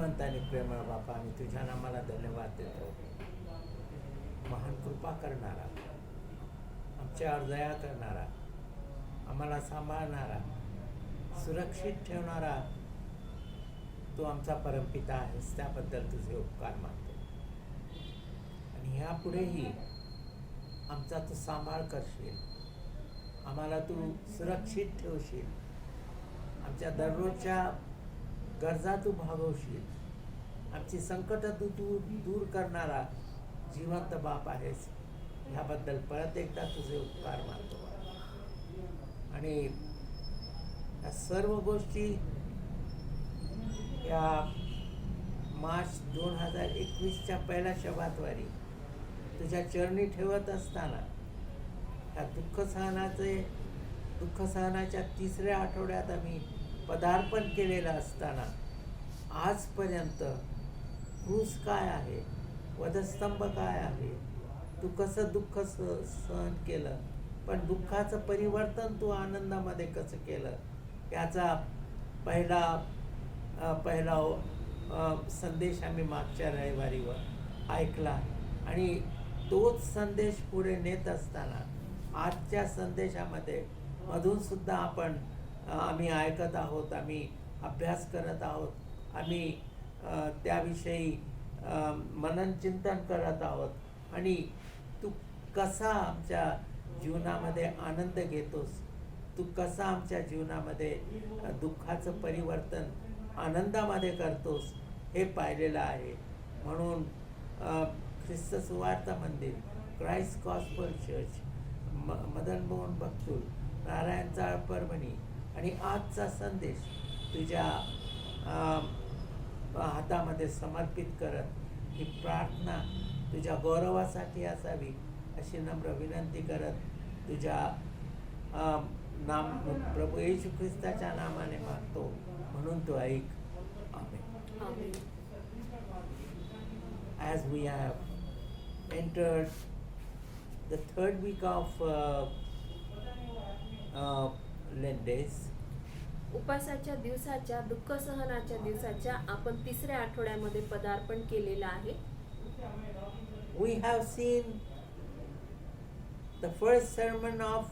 आणि प्रेमळ बापा, आम्ही तुझ्या नामाला धन्यवाद देतो. महान कृपा करणारा, आमच्या हृदया करणारा, आम्हाला सांभाळणारा, सुरक्षित ठेवणारा तू आमचा परमपिता आहेस. त्याबद्दल तुझे उपकार मानतो. आणि ह्यापुढेही आमचा तू सांभाळ करशील, आम्हाला तू सुरक्षित ठेवशील, आमच्या दररोजच्या गरजा तू भागवशील, आमची संकट तू दूर करणारा जिवंत बाप आहेस. ह्याबद्दल परत एकदा तुझे उपकार मानतो. आणि या सर्व गोष्टी या मार्च 2021च्या पहिल्या शबातवारी तुझ्या चरणी ठेवत असताना, या दुःख सहनाच्या तिसऱ्या आठवड्यात आम्ही पदार्पण केलेलं असताना, आजपर्यंत क्रूस काय आहे, वधस्तंभ काय आहे, तू कसं दुःख सहन केलं, पण दुःखाचं परिवर्तन तू आनंदामध्ये कसं केलं, याचा पहिला संदेश आम्ही मागच्या रविवारीवर ऐकला. आणि तोच संदेश पुढे नेत असताना आजच्या संदेशामध्ये मधून सुद्धा आम्ही ऐकत आहोत, आम्ही अभ्यास करत आहोत, आम्ही त्याविषयी मनन चिंतन करत आहोत. आणि तू कसा आमच्या जीवनामध्ये आनंद घेतोस, तू कसा आमच्या जीवनामध्ये दुःखाचं परिवर्तन आनंदामध्ये करतोस, हे पाहिलेलं आहे. म्हणून ख्रिस्त सुवार्ता मंदिर, Christ gospel church, Madan Mohan Baktul, Narayan चाळ परभणी आणि आजचा संदेश तुझ्या हातामध्ये समर्पित करत ही प्रार्थना तुझ्या गौरवासाठी असावी अशी नम्र विनंती करत तुझ्या प्रभू येशू ख्रिस्ताच्या नामाने मागतो, म्हणून तू ऐक. आमेन. As we have entered the third week of Lent days, उपासाच्या दिवसाच्या, दुःख सहनाच्या दिवसाच्या आपण तिसऱ्या आठवड्यामध्ये पदार्पण केलेलं आहे. we have seen the first sermon of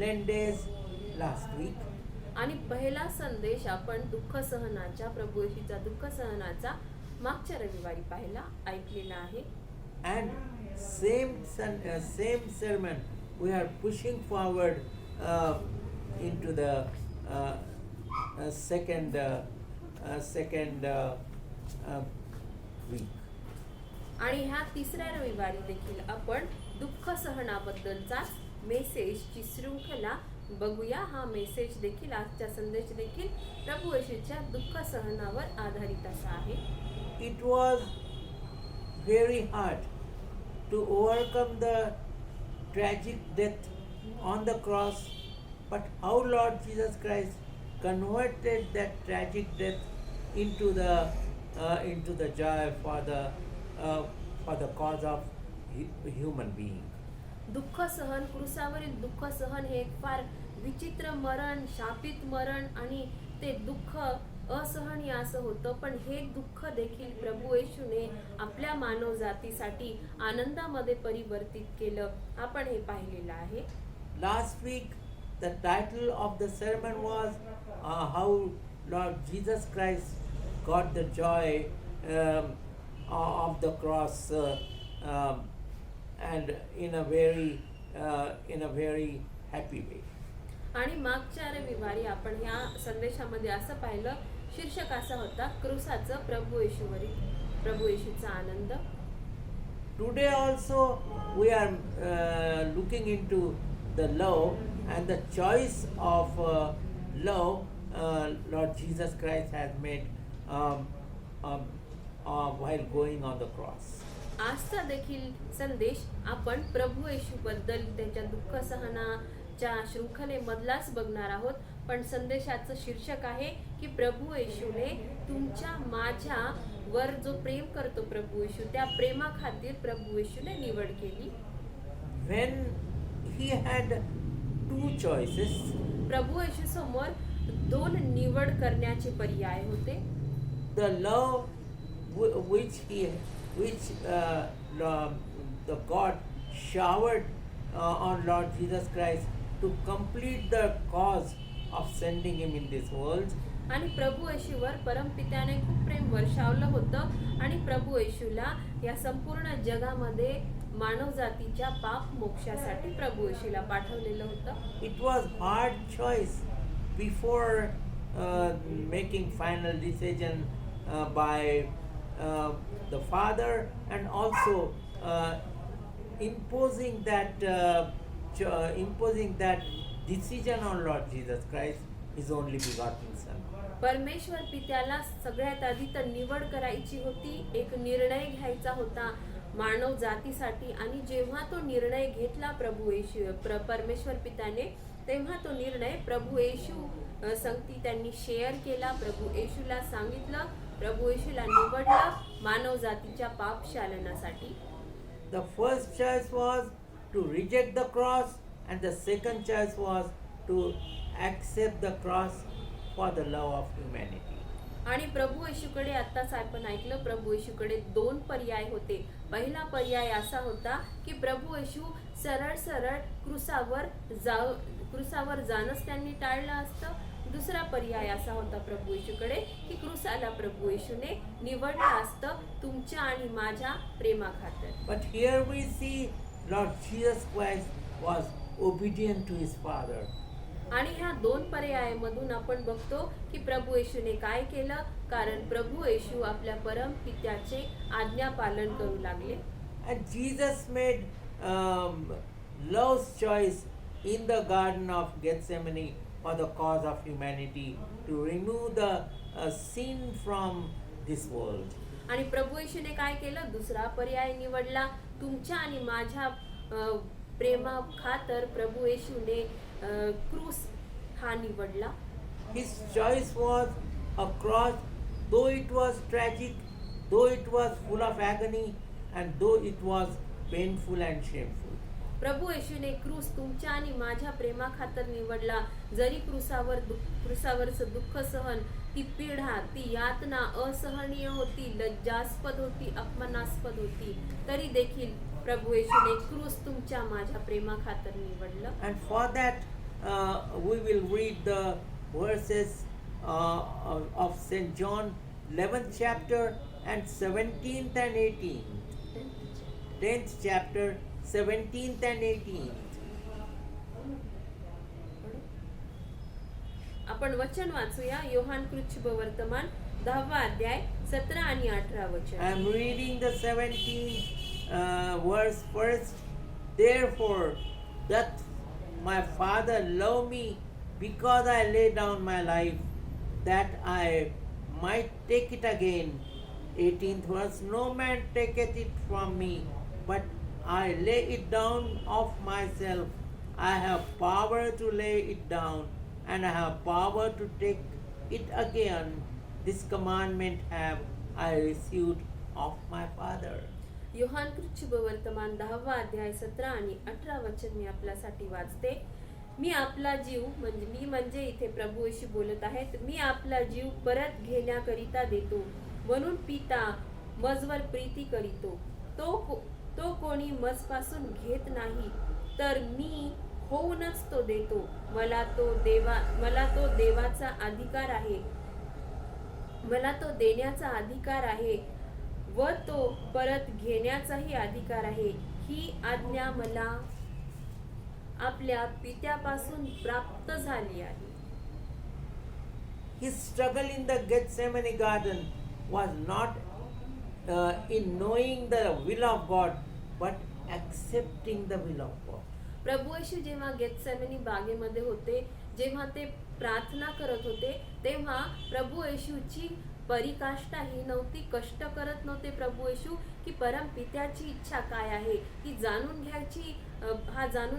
Lent days last week. आणि पहिला संदेश आपण दुःख सहनाच्या, प्रभू येशूचा दुःख सहनाचा मागच्या रविवारी पाहिला, ऐकलेला आहे. And same sermon we are pushing forward into the second week. आणि ह्या तिसऱ्या रविवारी देखील आपण दुःख सहनाबद्दलचा मेसेजची शृंखला बघूया. हा मेसेज देखील, आजचा संदेश देखील प्रभू येशूच्या दुःख सहनावर आधारित असा आहे. It was very hard to overcome the tragic death on the cross, but how Lord Jesus Christ converted that tragic death into the joy for the cause of human being. दुःख सहन, क्रूसावरील दुःख सहन हे एक फार विचित्र मरण, शापित मरण, आणि ते दुःख असहनीय असं होतं. पण हे दुःख देखील प्रभू येशूने आपल्या मानव जातीसाठी आनंदामध्ये परिवर्तित केलं, आपण हे पाहिलेलं आहे. Last week the title of the sermon was how Lord Jesus Christ got the joy of the cross, and in a very happy way. आणि मागच्या रविवारी आपण ह्या संदेशामध्ये असं पाहिलं, शीर्षक असा होता, क्रूसाचं प्रभू येशूचा आनंद. Today also we are looking into the love and the choice of love Lord Jesus Christ has made while going on the cross. आजचा देखील संदेश आपण प्रभू येशूबद्दल, त्याच्या दुःख सहनाच्या शृंखलेमधलाच बघणार आहोत. पण संदेशाचं शीर्षक आहे की प्रभू येशूने माझ्या वर जो प्रेम करतो प्रभू येशू, त्या प्रेमाखातीर प्रभू येशूने निवड केली. When he had two choices, प्रभू येशू समोर दोन निवड करण्याचे पर्याय होते. the love which the God showered on Lord Jesus Christ to complete the cause of sending him in this world. आणि प्रभू येशूवर परमपित्याने खूप प्रेम वर्षावलं होतं आणि प्रभू येशूला या संपूर्ण जगामध्ये मानव जातीच्या पाप मोक्षासाठी प्रभू येशूला पाठवलेलं होतं. It was hard choice before making final decision by the Father, and also imposing that decision on Lord Jesus Christ, His only begotten Son. परमेश्वर पित्याला सगळ्यात आधी तर निवड करायची होती, एक निर्णय घ्यायचा होता मानव जातीसाठी. आणि जेव्हा तो निर्णय घेतला प्रभू येशू परमेश्वर पित्याने, तेव्हा तो निर्णय प्रभू येशू संगती त्यांनी शेअर केला. प्रभू येशूला सांगितलं, प्रभू येशूला निवडलं मानव जातीच्या पाप शालनासाठी. The first choice was to reject the cross, and the second choice was to accept the cross for the love of humanity. आणि प्रभू येशूकडे आत्ताच आपण ऐकलं, प्रभू येशूकडे दोन पर्याय होते. पहिला पर्याय असा होता की प्रभू येशू सरळ सरळ क्रूसावर जाणंच त्यांनी टाळलं असतं. दुसरा पर्याय असा होता प्रभू येशूकडे की क्रूसाला प्रभू येशूने निवडलं असतं तुमच्या आणि माझ्या प्रेमाखातर. But here we see Lord Jesus Christ was obedient to his Father. आणि ह्या दोन पर्यायामधून आपण बघतो की प्रभू येशूने काय केलं, कारण प्रभू येशू आपल्या परम पित्याचे आज्ञा पालन करू लागले. And Jesus made love's choice in the Garden of Gethsemane for the cause of humanity, to remove the sin from this world. आणि प्रभू येशूने काय केलं, दुसरा पर्याय निवडला. तुमच्या आणि माझ्या प्रेमा खातर प्रभू येशूने क्रूस हा निवडला. His choice was a cross, though it was tragic, though it was full of agony, and though it was painful and shameful. प्रभू येशूने क्रूस तुमच्या आणि माझ्या प्रेमा खातर निवडला. जरी क्रूसावरचं दुःख सहन, ती पीडा, ती यातना असहनीय होती, लज्जास्पद होती, अपमानास्पद होती, तरी देखील प्रभू येशूने क्रूस तुमच्या माझ्या प्रेमा खातर निवडलं. And for that we will read the verses of St. John 11th chapter and 17th and 18th. 10th chapter 17th and 18th. आपण वचन वाचूया. योहान कृच्छब वर्तमान 10वा अध्याय 17 आणि 18 वचन. I am reading the 17th verse first. Therefore doth my Father love me, because I lay down my life, that I might take it again. 18th verse. No man taketh it from me, but I lay it down of myself. I have power to lay it down, and I have power to take it again. This commandment have I received of my Father. Yohan कृच्छब वर्तमान 10वा अध्याय 17 आणि 18 वचन मी आपल्यासाठी वाचते. मी आपला जीव म्हणजे इथे प्रभू येशू बोलत आहेत. मी आपला जीव परत घेण्याकरिता देतो, म्हणून पिता मजवर प्रीती करीतो. तो कोणी मजपासून घेत नाही, तर मी होऊनच तो देतो. मला तो देवाचा अधिकार आहे, मला तो देण्याचा अधिकार आहे व तो परत घेण्याचाही अधिकार आहे. ही आज्ञा मला आपल्या पित्यापासून प्राप्त झाली आहे. His struggle in the Gethsemane garden was not in knowing the will of God, but accepting the will of God. प्रभू येशू जेव्हा गेथसेमनी बागेमध्ये होते, जेव्हा ते प्रार्थना करत होते, तेव्हा प्रभू येशूची परिकाष्ठा ही नव्हती, कष्ट करत नव्हते प्रभू येशू की परम पित्याची इच्छा काय आहे ती जाणून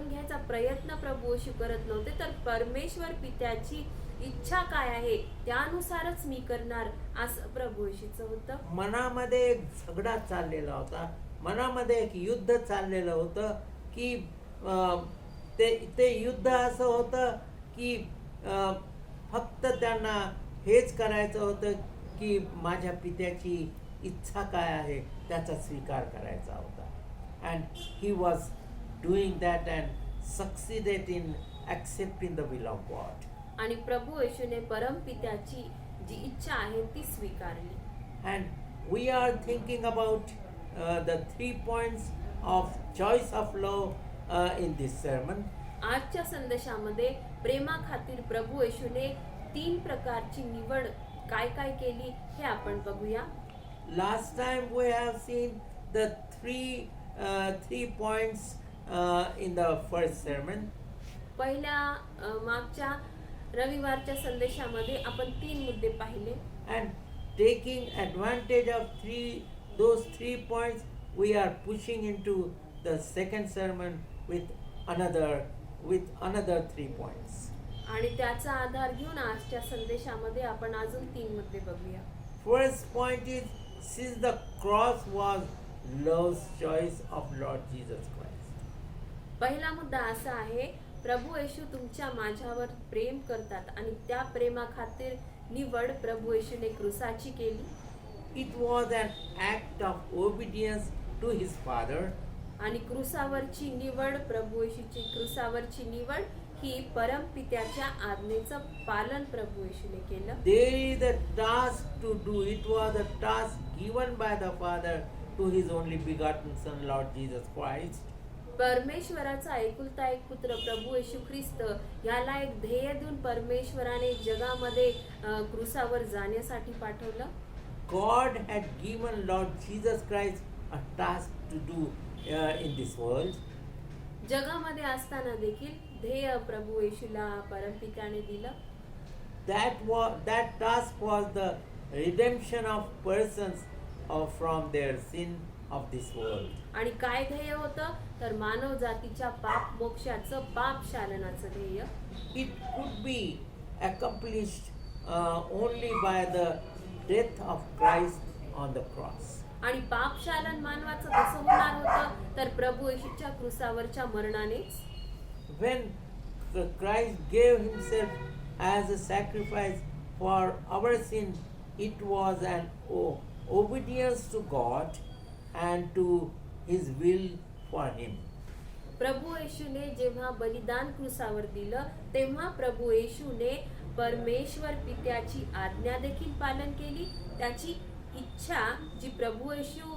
घ्यायचा प्रयत्न प्रभू येशू करत नव्हते, तर परमेश्वर पित्याची इच्छा काय आहे त्यानुसारच मी करणार असं प्रभू येशूचं होतं. मनामध्ये एक झगडा चाललेला होता, मनामध्ये एक युद्ध चाललेलं होतं की ते युद्ध असं होतं की फक्त त्यांना हेच करायचं होतं की माझ्या पित्याची इच्छा काय आहे त्याचा स्वीकार करायचा होता. And he was doing that and succeeded in accepting the will of God. आणि प्रभू येशूने परमपित्याची जी इच्छा आहे ती स्वीकारली. And we are thinking about the 3 points of choice of love in this sermon. आजच्या संदेशामध्ये प्रेमाखातीर प्रभू येशूने 3 प्रकारची निवड काय काय केली हे आपण बघूया. Last time we have seen the three points in the first sermon. पहिल्या मागच्या रविवारच्या संदेशामध्ये आपण 3 मुद्दे पाहिले. And taking advantage of those three points, we are pushing into the second sermon with another 3 points. आणि त्याचा आधार घेऊन आजच्या संदेशामध्ये आपण अजून 3 मुद्दे बघूया. First point is, since the cross was love's choice of Lord Jesus Christ. पहिला मुद्दा असा आहे, प्रभू येशू तुमच्या माझ्यावर प्रेम करतात आणि त्या प्रेमाखातीर निवड प्रभू येशूने क्रूसाची केली. It was an act of obedience to his Father. आणि क्रूसावरची निवड, प्रभू येशूची क्रूसावरची निवड ही परमपित्याच्या आज्ञेचं पालन प्रभू येशूने केलं. There is a task to do. It was a task given by the Father to his only begotten Son, Lord Jesus Christ. परमेश्वराचा एकुलता एक पुत्र प्रभू येशू ख्रिस्त याला एक ध्येय देऊन परमेश्वराने जगामध्ये क्रूसावर जाण्यासाठी पाठवलं. God had given Lord Jesus Christ a task to do in this world. जगामध्ये असताना देखील ध्येय प्रभू येशूला परमपित्याने दिलं. That task was the redemption of persons from their sin of this world. आणि काय ध्येय होतं तर मानव जातीच्या पाप मोक्षाचं, पाप शालनाचं ध्येय. It could be accomplished only by the death of Christ on the cross. आणि पाप शालन मानवाचं कसं होणार होतं तर प्रभू येशूच्या क्रूसावरच्या मरणानेच. When Christ gave himself as a sacrifice for our sin, it was an obedience to God and to his will for him. प्रभू येशूने जेव्हा बलिदान क्रूसावर दिलं तेव्हा प्रभू येशूने परमेश्वर पित्याची आज्ञा देखील पालन केली. त्याची इच्छा जी प्रभू येशू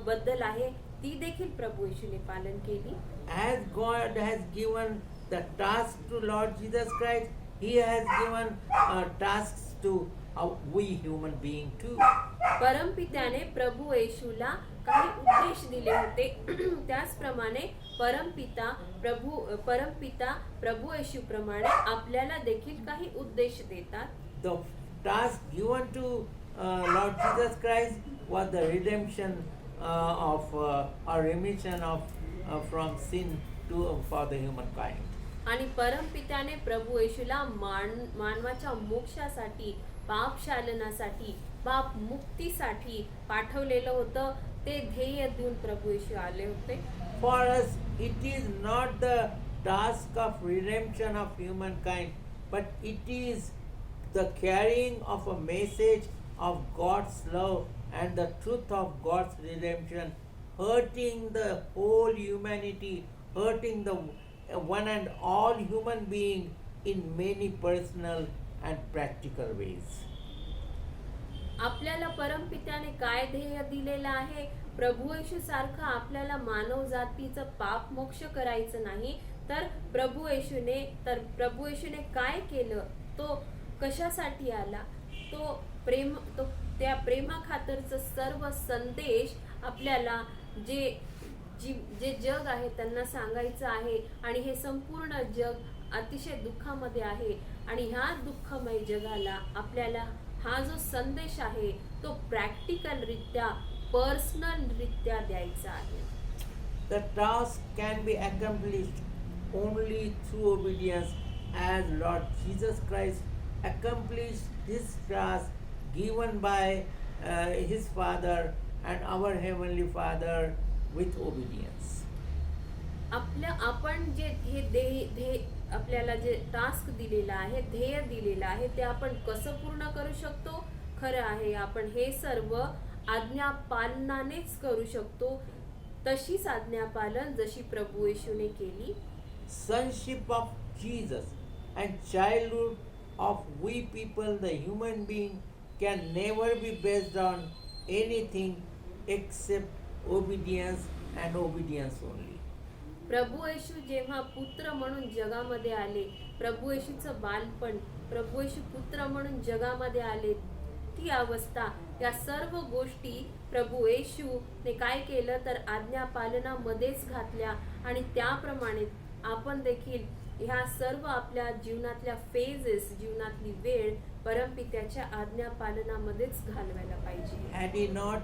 बद्दल आहे ती देखील प्रभू येशूने पालन केली. As God has given the task to Lord Jesus Christ, he has given tasks to we human being too. परमपित्याने प्रभू येशूला काही उद्देश दिले होते. त्याचप्रमाणे परमपिता प्रभू येशू प्रमाणे आपल्याला देखील काही उद्देश देतात. The task given to Lord Jesus Christ was the redemption of or remission of from sin for the humankind. आणि परमपित्याने प्रभू येशूला मानवाच्या मोक्षासाठी, पाप शालनासाठी, पाप मुक्तीसाठी पाठवलेलं होतं. ते ध्येय देऊन प्रभू येशू आले होते. For us, it is not the task of redemption of humankind, but it is the carrying of a message of God's love and the truth of God's redemption, hurting the whole humanity, hurting the one and all human being in many personal and practical ways. आपल्याला परमपित्याने काय ध्येय दिलेलं आहे? प्रभू येशू सारखं आपल्याला मानव जातीचं पाप मोक्ष करायचं नाही, तर प्रभू येशूने काय केलं, तो कशासाठी आला, तो त्या प्रेमाखातरचं सर्व संदेश आपल्याला जे जग आहे त्यांना सांगायचं आहे. आणि हे संपूर्ण जग अतिशय दुःखामध्ये आहे आणि ह्या दुःखमय जगाला आपल्याला हा जो संदेश आहे तो प्रॅक्टिकल रित्या, पर्सनल रित्या द्यायचा आहे. The task can be accomplished only through obedience, as Lord Jesus Christ accomplished this task given by his Father and our Heavenly Father with obedience. आपण जे आपल्याला जे टास्क दिलेला आहे, ध्येय दिलेला आहे, ते आपण कसं पूर्ण करू शकतो? खरं आहे, आपण हे सर्व आज्ञा पालनानेच करू शकतो. तशीच आज्ञा पालन जशी प्रभू येशूने केली. Sonship of Jesus and childhood of we people, the human being, can never be based on anything except obedience and obedience only. प्रभू येशू जेव्हा पुत्र म्हणून जगामध्ये आले, प्रभू येशूचं बालपण, प्रभू येशू पुत्र म्हणून जगामध्ये आले, ती अवस्था, या सर्व गोष्टी प्रभू येशूने काय केलं तर आज्ञा पालनामध्येच घातल्या. आणि त्याप्रमाणे आपण देखील ह्या सर्व आपल्या जीवनातल्या फेजेस, जीवनातली वेळ परमपित्याच्या आज्ञा पालनामध्येच घालवायला पाहिजे. Had he not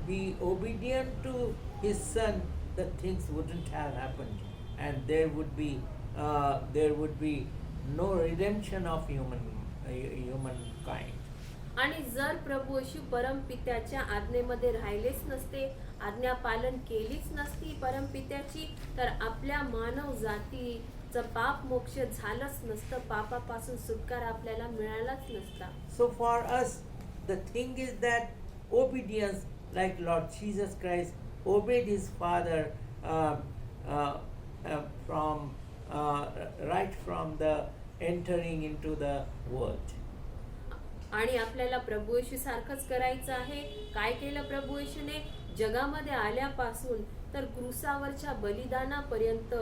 be obedient to his son, the things wouldn't have happened, and there would be no redemption of humankind. आणि जर प्रभू येशू परमपित्याच्या आज्ञेमध्ये राहिलेच नसते, आज्ञा पालन केलीच नसती परमपित्याची, तर आपल्या मानव जातीचं पाप मोक्ष झालंच नसतं, पापापासून सुटकारा आपल्याला मिळालाच नसता. So for us, the thing is that obedience, like Lord Jesus Christ obeyed his Father right from the entering into the world. आणि आपल्याला प्रभू येशू सारखंच करायचं आहे. काय केलं प्रभू येशूने? जगामध्ये आल्यापासून तर क्रूसावरच्या बलिदानापर्यंत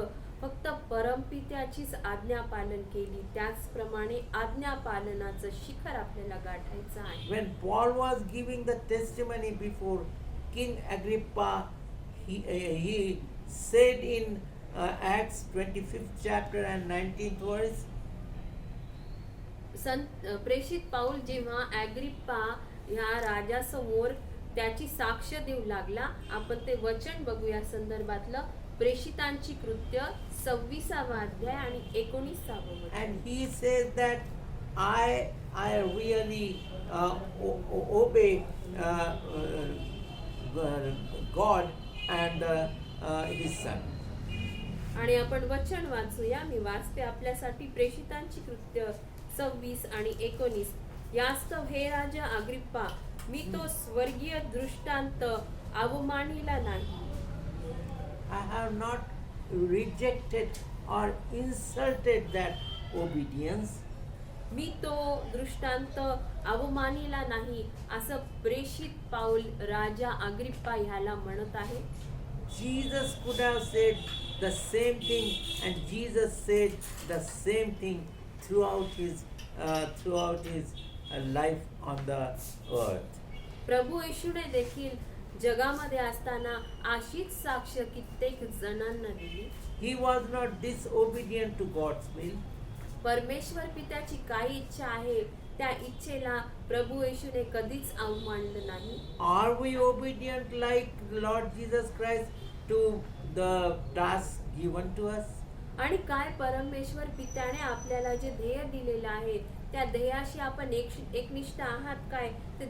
फक्त परमपित्याचीच आज्ञा पालन केली. त्याचप्रमाणे आज्ञा पालनाचं शिखर आपल्याला गाठायचं आहे. When Paul was giving the testimony before King Agrippa, he said in Acts 25th chapter and 19th verse, प्रेषित पाऊल जेव्हा ॲग्रिप्पा ह्या राजासमोर त्याची साक्ष देऊ लागला, आपण ते वचन बघूया संदर्भातलं. प्रेषितांची कृत्य 26वा अध्याय आणि 19वा वचन. and he says that I really obey God and his son. आणि आपण वचन वाचूया. मी वाचते आपल्यासाठी. प्रेषितांची कृत्य 26 आणि 19. यास्तव हे राजा अग्रिप्पा, मी तो स्वर्गीय दृष्टांत अवमानिला नाही. I have not rejected or insulted that obedience. मी तो दृष्टांत अवमानिला नाही, असं प्रेषित पाऊल राजा अग्रिप्पा ह्याला म्हणत आहे. Jesus could have said the same thing, and Jesus said the same thing throughout his life on the earth. प्रभू येशूने देखील जगामध्ये असताना अशीच साक्ष कित्येक जणांना दिली. He was not disobedient to God's will. परमेश्वर पित्याची काय इच्छा आहे, त्या इच्छेला प्रभू येशूने कधीच अवमानलं नाही. Are we obedient like Lord Jesus Christ to the task given to us? आणि काय परमेश्वर पित्याने आपल्याला जे ध्येय दिलेलं आहे, त्या ध्येयाशी आपण एकनिष्ठ आहात काय? ते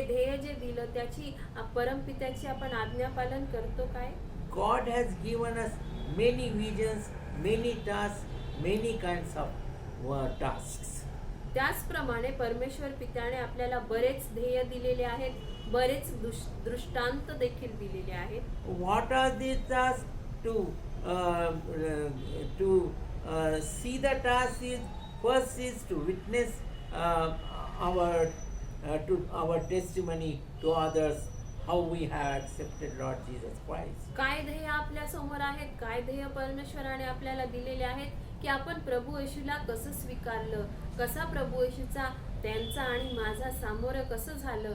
ध्येय जे दिलं त्याची परमपित्याची आपण आज्ञापालन करतो काय? God has given us many visions, many tasks, many kinds of tasks. त्याचप्रमाणे परमेश्वर पित्याने आपल्याला बरेच ध्येय दिलेले आहेत, बरेच दृष्टांत देखील दिलेले आहेत. What are these tasks? To see the task is first is to witness our testimony to others, how we have accepted Lord Jesus Christ. काय ध्येय आपल्या समोर आहेत, काय ध्येय परमेश्वराने आपल्याला दिलेले आहेत, की आपण प्रभू येशूला कसं स्वीकारलं, कसा प्रभू येशूचा त्यांचा आणि माझा सामोरं कसं झालं,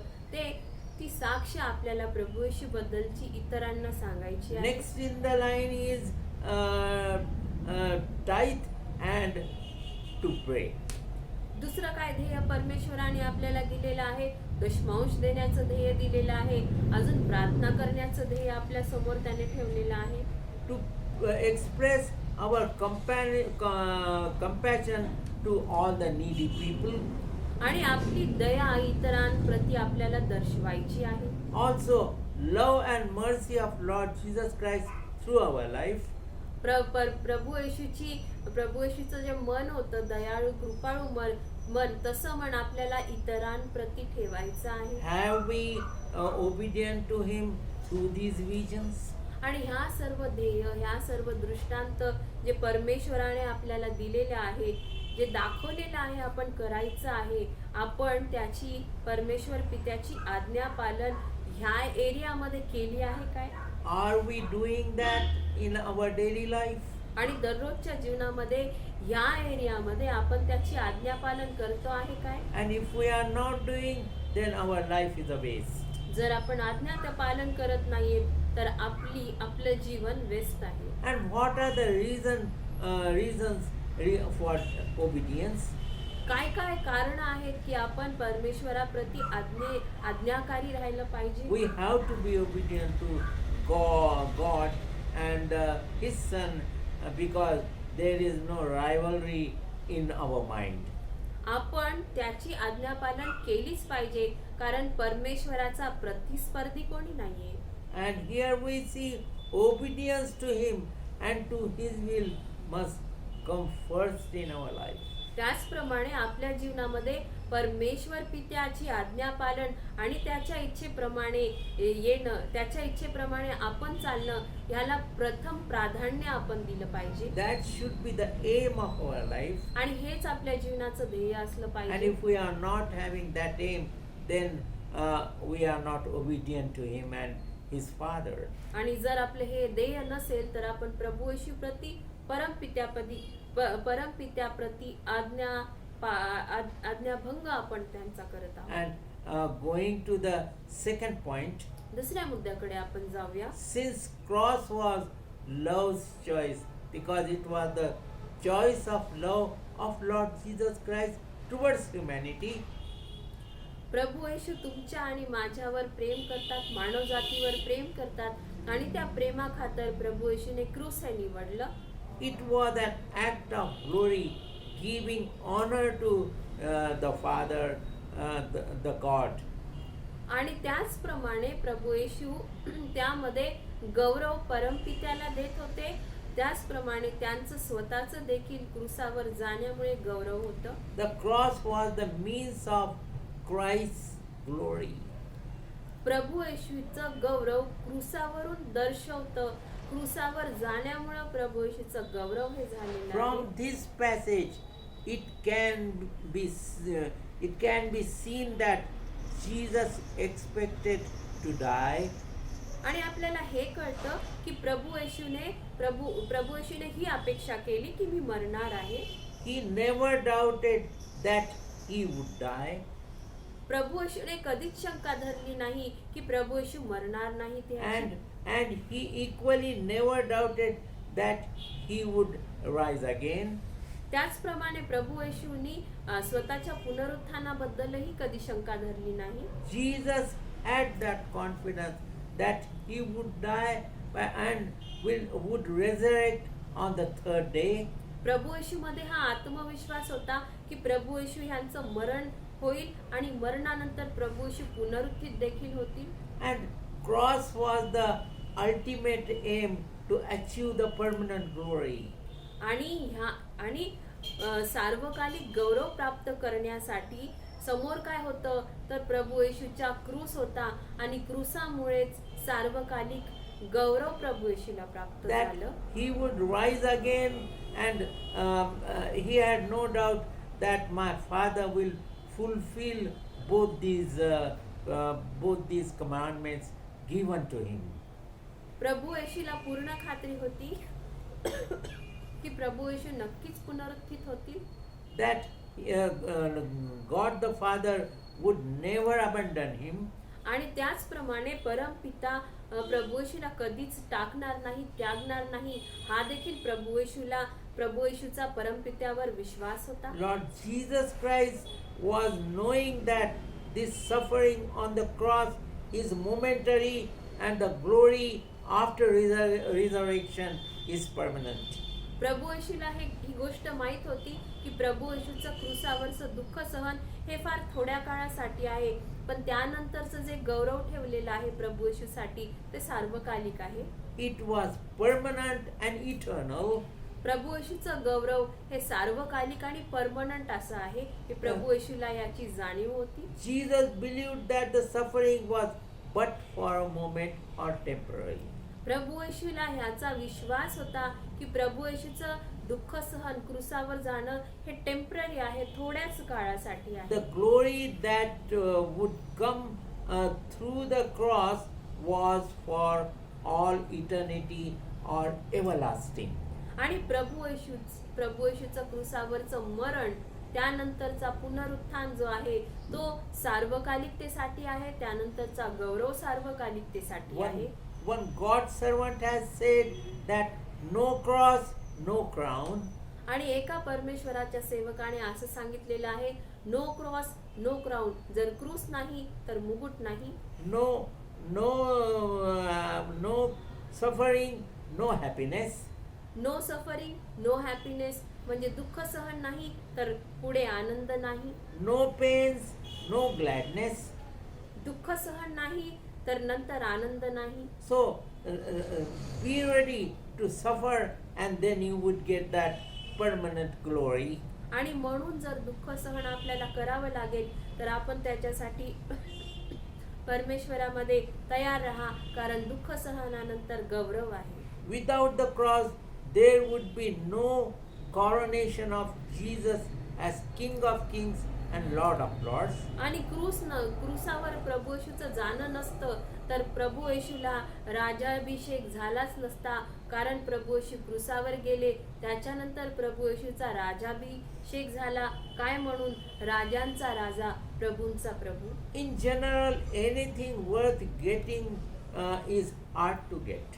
ती साक्ष आपल्याला प्रभू येशू बद्दलची इतरांना सांगायची आहे. Next in the line is tithe and to pray. दुसरं काय ध्येय परमेश्वराने आपल्याला दिलेलं आहे? दशमांश देण्याचं ध्येय दिलेलं आहे. अजून प्रार्थना करण्याचं ध्येय आपल्या समोर त्याने ठेवलेलं आहे. To express our compassion to all the needy people. आणि आपली दया इतरांप्रती आपल्याला दर्शवायची आहे. Also love and mercy of Lord Jesus Christ through our life. प्रभू येशूचं जे मन होतं, दयाळू कृपाळू मन, तसं मन आपल्याला इतरांप्रती ठेवायचं आहे. Have we obedient to him through these visions? आणि ह्या सर्व ध्येय, ह्या सर्व दृष्टांत जे परमेश्वराने आपल्याला दिलेले आहे, जे दाखवलेलं आहे आपण करायचं आहे, आपण त्याची परमेश्वर पित्याची आज्ञा पालन ह्या एरियामध्ये केली आहे काय? Are we doing that in our daily life? आणि दररोजच्या जीवनामध्ये ह्या एरियामध्ये आपण त्याची आज्ञा पालन करतो आहे काय? And if we are not doing, then our life is a waste. जर आपण आज्ञा त्या पालन करत नाहीये तर आपलं जीवन व्यस्त आहे. And what are the reasons for obedience? काय काय कारण आहेत की आपण परमेश्वराप्रती आज्ञाकारी राहायला पाहिजे? We have to be obedient to God and His Son because there is no rivalry in our mind. आपण त्याची आज्ञा पालन केलीच पाहिजे कारण परमेश्वराचा प्रतिस्पर्धी कोणी नाहीये. And here we see obedience to Him and to His will must come first in our life. त्याचप्रमाणे आपल्या जीवनामध्ये परमेश्वर पित्याची आज्ञा पालन आणि त्याच्या इच्छेप्रमाणे येणं, त्याच्या इच्छेप्रमाणे आपण चालणं ह्याला प्रथम प्राधान्य आपण दिलं पाहिजे. That should be the aim of our life. आणि हेच आपल्या जीवनाचं ध्येय असलं And पाहिजे. if we are not having that aim, then we are not obedient to Him and His Father. आणि जर आपले हे ध्येय नसेल तर आपण प्रभू येशू प्रती परमपित्याप्रती आज्ञाभंग आपण त्यांचा करत आहोत. And going to the second point, दुसऱ्या मुद्द्याकडे आपण जाऊया. since cross was love's choice, because it was the choice of love of Lord Jesus Christ towards humanity. प्रभू येशू तुमच्या आणि माझ्यावर प्रेम करतात, मानव जातीवर प्रेम करतात आणि त्या प्रेमाखातर प्रभू येशूने क्रूस हे निवडलं. It was an act of glory, giving honor to the Father, the God. आणि त्याचप्रमाणे प्रभू येशू त्यामध्ये गौरव परमपित्याला देत होते. त्याचप्रमाणे त्यांचं स्वतःचं देखील क्रूसावर जाण्यामुळे गौरव होतं. The cross was the means of Christ's glory. प्रभू येशूचं गौरव क्रूसावरून दर्शवतं. क्रूसावर जाण्यामुळे प्रभू येशूचं गौरव हे झालेलं From आहे. this passage, it can be seen that Jesus expected to die. आणि आपल्याला हे कळतं की प्रभू येशूने ही अपेक्षा केली की मी मरणार आहे. He never doubted that he would die. प्रभू येशूने कधीच शंका धरली नाही की प्रभू येशू मरणार नाही ते. And he equally never doubted that he would rise again. त्याचप्रमाणे प्रभू येशूनी स्वतःच्या पुनरुत्थानाबद्दलही कधी शंका धरली नाही. Jesus had that confidence that he would die and would resurrect on the third day. प्रभू येशूमध्ये हा आत्मविश्वास होता की प्रभू येशू यांचं मरण होईल आणि मरणानंतर प्रभू येशू पुनरुत्थित देखील होतील. And cross was the ultimate aim to achieve the permanent glory. आणि सार्वकालिक गौरव प्राप्त करण्यासाठी समोर काय होतं तर प्रभू येशूचा क्रूस होता आणि क्रूसामुळेच सार्वकालिक गौरव प्रभू येशूला प्राप्त That झालं. he would rise again and he had no doubt that my Father will fulfill both these commandments given to him. प्रभू येशूला पूर्ण खात्री होती की प्रभू येशू नक्कीच पुनरुत्थित होतील. That God the Father would never abandon him. आणि त्याचप्रमाणे परमपिता प्रभू येशूला कधीच टाकणार नाही, त्यागणार नाही. हा देखील प्रभू येशूचा परमपित्यावर विश्वास होता. Lord Jesus Christ was knowing that this suffering on the cross is momentary and the glory after resurrection is permanent. प्रभू येशूला ही गोष्ट माहित होती की प्रभू येशूचं क्रूसावरचं दुःख सहन हे फार थोड्या काळासाठी आहे, पण त्यानंतरचं जे गौरव ठेवलेलं आहे प्रभू येशूसाठी ते सार्वकालिक आहे. It was permanent and eternal. प्रभू येशूचं गौरव हे सार्वकालिक आणि परमनंट असं आहे की प्रभू येशूला याची जाणीव होती. Jesus believed that the suffering was but for a moment or temporary. प्रभू येशूला ह्याचा विश्वास होता की प्रभू येशूचं दुःख सहन क्रुसावर जाणं हे टेम्पररी आहे, थोड्याच काळासाठी आहे. The glory that would come through the cross was for all eternity or everlasting. आणि प्रभू येशूचं क्रुसावरचं मरण, त्यानंतरचा पुनरुत्थान जो आहे तो सार्वकालिकतेसाठी आहे, त्यानंतरचा गौरव सार्वकालिकतेसाठी आहे. One God's servant has said that no cross, no crown. आणि एका परमेश्वराच्या सेवकाने असं सांगितलेलं आहे, नो क्रॉस नो क्राउन. जर क्रूस नाही तर मुकुट नाही. No suffering, no happiness. No suffering no happiness म्हणजे दुःख सहन नाही तर पुढे आनंद नाही. No pains, no gladness. दुःख सहन नाही तर नंतर आनंद नाही. So be ready to suffer and then you would get that permanent glory. आणि म्हणून जर दुःख सहन आपल्याला करावं लागेल तर आपण त्याच्यासाठी परमेश्वरामध्ये तयार राहा, कारण दुःख सहनानंतर गौरव आहे. Without the cross, there would be no coronation of Jesus as King of Kings and Lord of Lords. आणि क्रूसावर प्रभू येशूचं जाणं नसतं तर प्रभू येशूला राजाभिषेक झालाच नसता, कारण प्रभू येशू क्रूसावर गेले, त्याच्यानंतर प्रभू येशूचा राजाभिषेक झाला. काय म्हणून? राजांचा राजा, प्रभूंचा प्रभू. In general, anything worth getting is hard to get.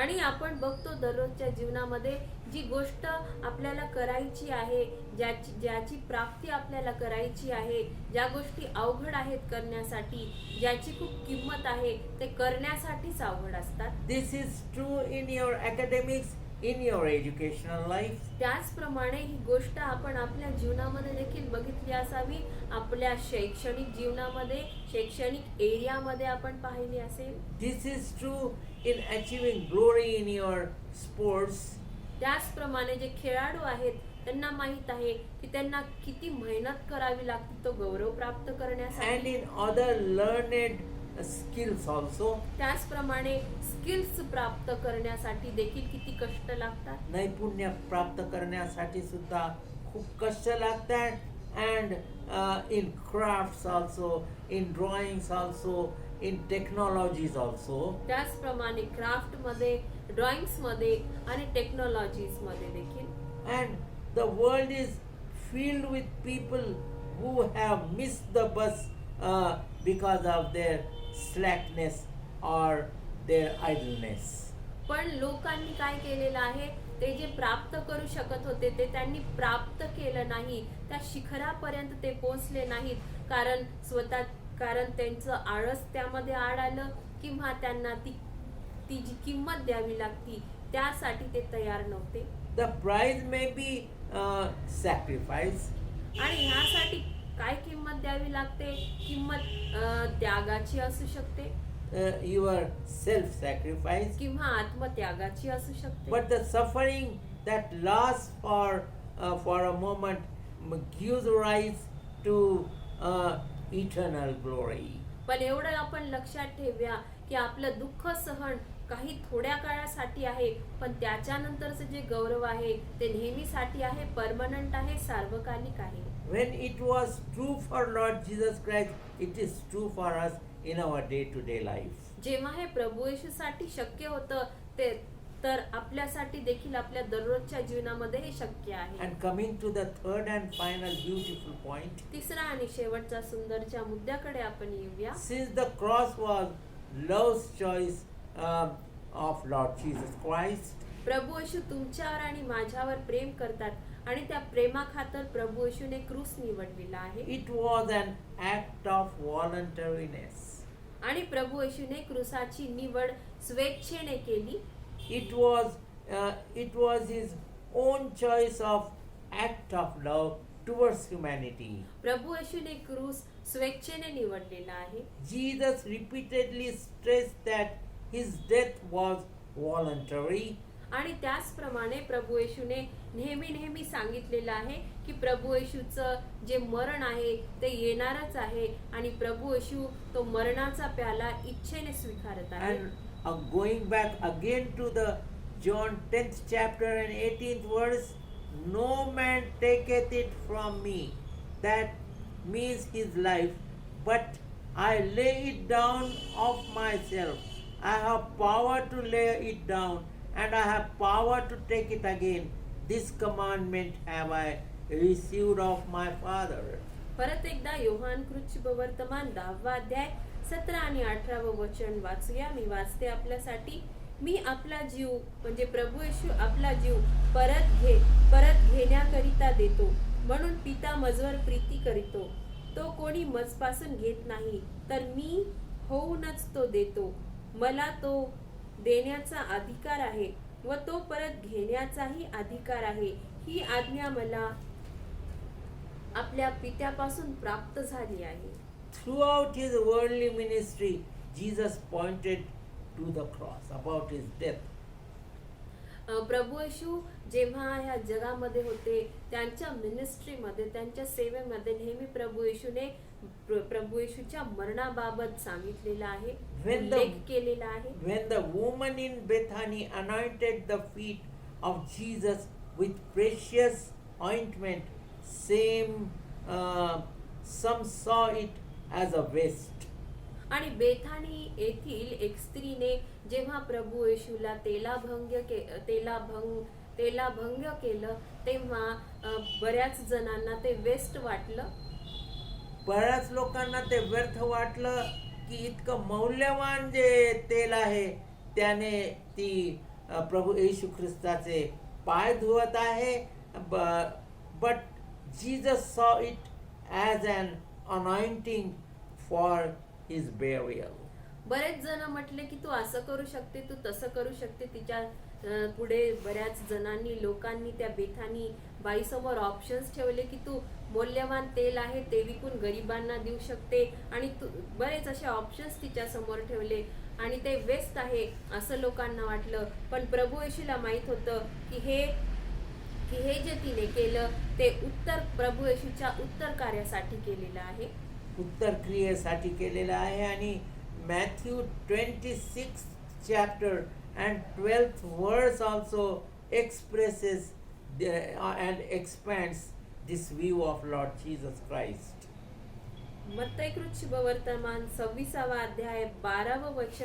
आणि आपण बघतो दररोजच्या जीवनामध्ये जी गोष्ट आपल्याला करायची आहे, ज्याची प्राप्ती आपल्याला करायची आहे, ज्या गोष्टी अवघड आहेत करण्यासाठी, ज्याची खूप किंमत आहे, ते करण्यासाठीच अवघड असतात. This is true in your academics, in your educational life. त्याचप्रमाणे ही गोष्ट आपण आपल्या जीवनामध्ये देखील बघितली असावी. आपल्या शैक्षणिक जीवनामध्ये, शैक्षणिक एरियामध्ये आपण पाहिली असेल. This is true in achieving glory in your sports. त्याचप्रमाणे जे खेळाडू आहेत त्यांना माहित आहे की त्यांना किती मेहनत करावी लागते तो गौरव प्राप्त And करण्यासाठी. in other learned skills also. त्याचप्रमाणे स्किल्स प्राप्त करण्यासाठी देखील किती कष्ट लागतात. नैपुण्य प्राप्त करण्यासाठी सुद्धा खूप कष्ट लागतात. And in crafts also, in drawings also, in technologies also. त्याचप्रमाणे क्राफ्ट मध्ये, ड्रॉइंग्स मध्ये आणि टेक्नॉलॉजीज मध्ये देखील. And the world is filled with people who have missed the bus because of their slackness or their idleness. पण लोकांनी काय केलेलं आहे, ते जे प्राप्त करू शकत होते ते त्यांनी प्राप्त केलं नाही. त्या शिखरापर्यंत ते पोहोचले नाहीत, कारण त्यांचं आळस त्यामध्ये आड आलं किंवा त्यांना ती जी किंमत द्यावी लागती त्यासाठी ते तयार नव्हते. The price may be sacrifice. आणि ह्यासाठी काय किंमत द्यावी लागते? किंमत त्यागाची असू शकते, Your self-sacrifice. किंवा आत्मत्यागाची असू शकते. But the suffering that lasts for a moment gives rise to eternal glory. पण एवढं आपण लक्षात ठेवूया की आपलं दुःख सहन काही थोड्या काळासाठी आहे, पण त्याच्यानंतरचं जे गौरव आहे ते नेहमीसाठी आहे, परमनंट आहे, सार्वकालिक आहे. When it was true for Lord Jesus Christ, it is true for us in our day-to-day life. जेव्हा हे प्रभू येशूसाठी शक्य होतं ते तर आपल्यासाठी देखील आपल्या दररोजच्या जीवनामध्ये हे शक्य आहे. And coming to the third and final beautiful point. तिसरा आणि शेवटचा सुंदरच्या मुद्द्याकडे आपण येऊया. Since the cross was love's choice of Lord Jesus Christ. प्रभू येशू तुमच्यावर आणि माझ्यावर प्रेम करतात आणि त्या प्रेमाखातर प्रभू येशूने क्रूस निवडलेला आहे. It was an act of voluntariness. आणि प्रभू येशूने क्रूसाची निवड स्वेच्छेने केली. It was his own choice of act of love towards humanity. प्रभू येशूने क्रूस स्वेच्छेने निवडलेला आहे. Jesus repeatedly stressed that his death was voluntary. आणि त्याचप्रमाणे प्रभू येशूने नेहमी नेहमी सांगितलेलं आहे की प्रभू येशूचं जे मरण आहे ते येणारच आहे आणि प्रभू येशू तो मरणाचा प्याला इच्छेने स्वीकारत आहे. And going back again to the John 10th chapter and 18th verse, no man taketh it from me, that means his life, but I lay it down of myself. I have power to lay it down, and I have power to take it again. This commandment have I received of my Father. परत एकदा योहान कृष्ण वर्तमान 10वा अध्याय 17 आणि 18वं वचन वाचूया. मी वाचते आपल्यासाठी. मी आपला जीव म्हणजे प्रभू येशू आपला जीव परत घेण्याकरिता देतो, म्हणून पिता मजवर प्रीती करीतो. तो कोणी मजपासून घेत नाही, तर मी होऊनच तो देतो. मला तो देण्याचा अधिकार आहे व तो परत घेण्याचाही अधिकार आहे. ही आज्ञा मला आपल्या पित्यापासून प्राप्त झाली आहे. Throughout his worldly ministry, Jesus pointed to the cross about his death. प्रभू येशू जेव्हा ह्या जगामध्ये होते, त्यांच्या मिनिस्ट्रीमध्ये, त्यांच्या सेवेमध्ये नेहमी प्रभू येशूच्या मरणाबाबत सांगितलेलं आहे, When the- उल्लेख केलेला आहे. When the woman in Bethany anointed the feet of Jesus with precious ointment, some saw it as a waste. आणि बेथानी येथील एक स्त्रीने जेव्हा प्रभू येशूला तेलाभंग केलं, तेव्हा बऱ्याच जणांना ते वेस्ट वाटलं. बऱ्याच लोकांना ते व्यर्थ वाटलं की इतकं मौल्यवान जे तेल आहे त्याने ती प्रभू येशू ख्रिस्ताचे पाय धुवत आहे. But Jesus saw it as an anointing for his burial. बरेच जण म्हटले की तू असं करू शकते, तू तसं करू शकते. तिच्या पुढे बऱ्याच लोकांनी त्या बेथानी बाईसमोर ऑप्शन्स ठेवले की तू मौल्यवान तेल आहे ते विकून गरिबांना देऊ शकते, आणि तू बरेच असे ऑप्शन्स तिच्या समोर ठेवले आणि ते वेस्ट आहे असं लोकांना वाटलं. पण प्रभू येशूला माहित होतं की हे जे तिने केलं ते प्रभू येशूच्या उत्तर कार्यासाठी केलेलं आहे, उत्तर क्रियेसाठी केलेलं आहे. आणि Matthew 26th chapter and 12th verse also expresses and expands this view of Lord Jesus Christ. मत्तई कृत शुभवर्तमान 26वा अध्याय 12वं वचन